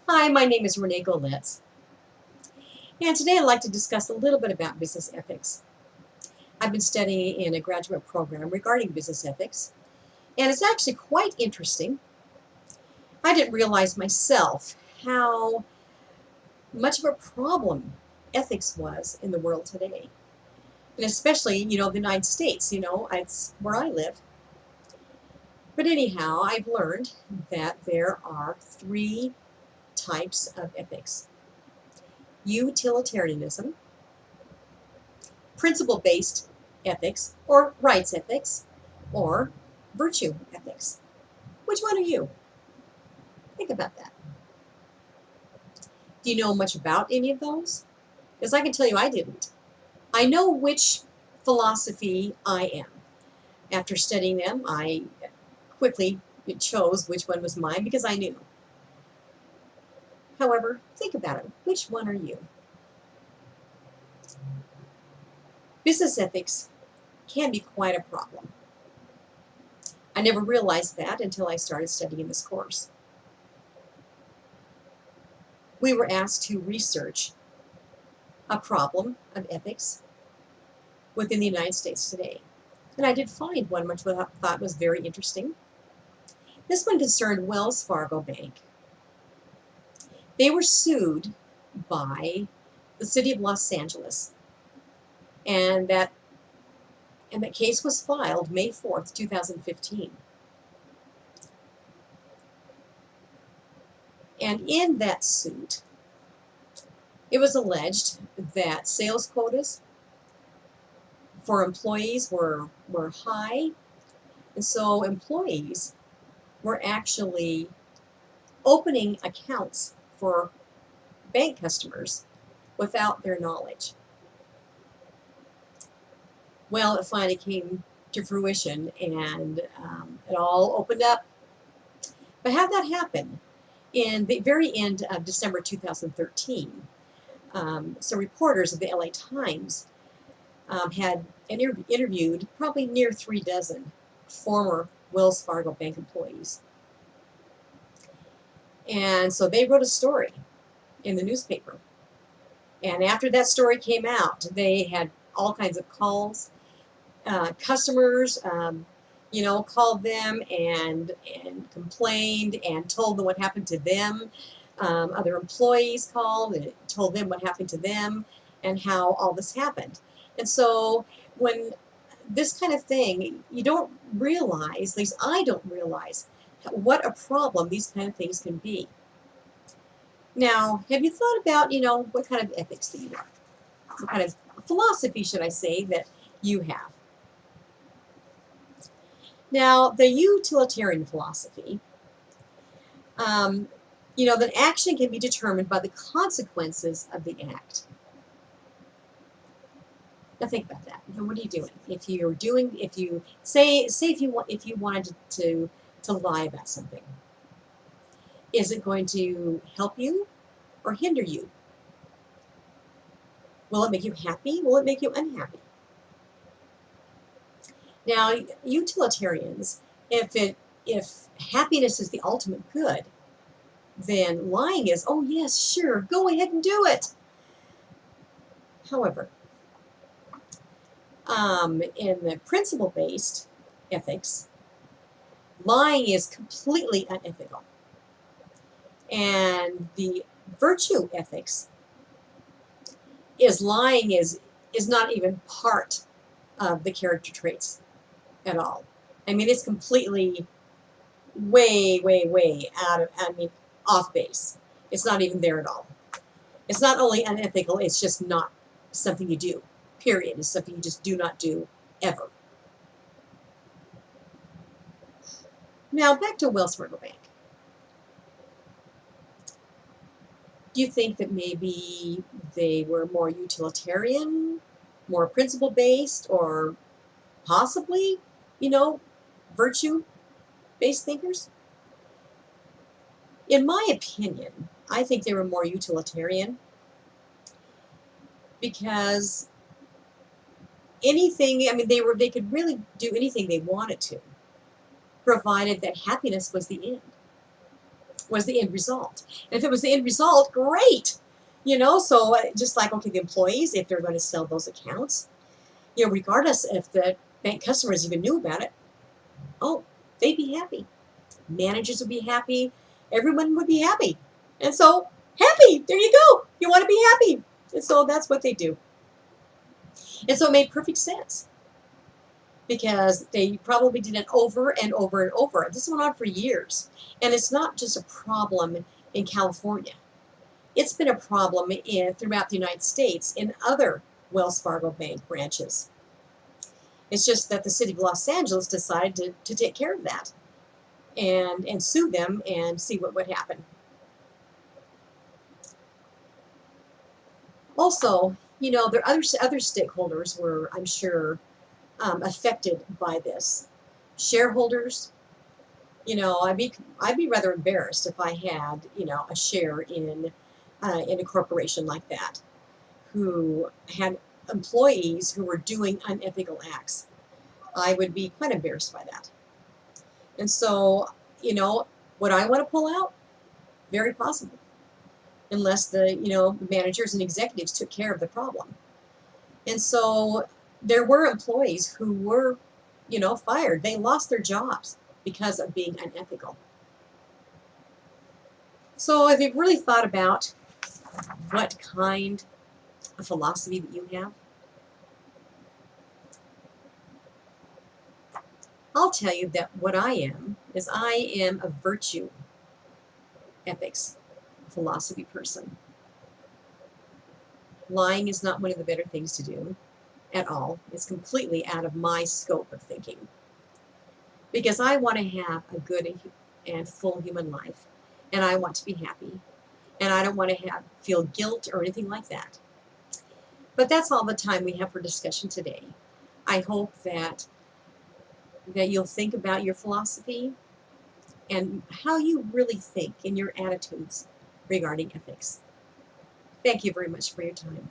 Hi, my name is Renee Golitz, and today I'd like to discuss a little bit about business ethics. I've been studying in a graduate program regarding business ethics, and it's actually quite interesting. I didn't realize myself how much of a problem ethics was in the world today, and especially, the United States, it's where I live. But anyhow, I've learned that there are three types of ethics: utilitarianism, principle-based ethics, or rights ethics, or virtue ethics. Which one are you? Think about that. Do you know much about any of those? Because I can tell you I didn't. I know which philosophy I am. After studying them, I quickly chose which one was mine because I knew. However, think about it. Which one are you? Business ethics can be quite a problem. I never realized that until I started studying this course. We were asked to research a problem of ethics within the United States today. And I did find one which I thought was very interesting. This one concerned Wells Fargo Bank. They were sued by the city of Los Angeles, and that case was filed May 4th, 2015. And in that suit, it was alleged that sales quotas for employees were high, and so employees were actually opening accounts for bank customers without their knowledge. Well, it finally came to fruition, and it all opened up. But how that happened? In the very end of December 2013, some reporters of the LA Times had interviewed probably near 3 dozen former Wells Fargo Bank employees. And so they wrote a story in the newspaper. And after that story came out, they had all kinds of calls. Customers, called them and complained and told them what happened to them. Other employees called and told them what happened to them and how all this happened. And so when this kind of thing, you don't realize, at least I don't realize, what a problem these kind of things can be. Now, have you thought about, what kind of ethics that you are? What kind of philosophy, should I say, that you have? Now, the utilitarian philosophy, that action can be determined by the consequences of the act. Now think about that. Now, what are you doing? If you wanted to lie about something, is it going to help you or hinder you? Will it make you happy? Will it make you unhappy? Now, utilitarians, if happiness is the ultimate good, then lying is, oh yes, sure, go ahead and do it. However, in the principle-based ethics, lying is completely unethical. And the virtue ethics is lying is not even part of the character traits at all. I mean, it's completely way, way, way off base. It's not even there at all. It's not only unethical, it's just not something you do, period. It's something you just do not do, ever. Now, back to Wells Fargo Bank. Do you think that maybe they were more utilitarian, more principle-based, or possibly, virtue-based thinkers? In my opinion, I think they were more utilitarian because they could really do anything they wanted to, provided that happiness was the end. was the end result. And if it was the end result, great. So just like, okay, the employees, if they're going to sell those accounts, regardless if the bank customers even knew about it, oh, they'd be happy. Managers would be happy. Everyone would be happy. And so, happy, there you go. You want to be happy. And so that's what they do. And so it made perfect sense because they probably did it over and over and over. This went on for years. And it's not just a problem in California. It's been a problem throughout the United States in other Wells Fargo Bank branches. It's just that the city of Los Angeles decided to take care of that and sue them and see what would happen. Also, there are other stakeholders were, I'm sure, affected by this. Shareholders, I'd be rather embarrassed if I had, a share in a corporation like that, who had employees who were doing unethical acts. I would be quite embarrassed by that. And so, would I want to pull out? Very possible, unless the managers and executives took care of the problem. And so there were employees who were, fired. They lost their jobs because of being unethical. So have you really thought about what kind of philosophy that you have? I'll tell you that what I am is I am a virtue ethics philosophy person. Lying is not one of the better things to do at all. It's completely out of my scope of thinking. Because I want to have a good and full human life. And I want to be happy. And I don't want to feel guilt or anything like that. But that's all the time we have for discussion today. I hope that you'll think about your philosophy and how you really think in your attitudes regarding ethics. Thank you very much for your time.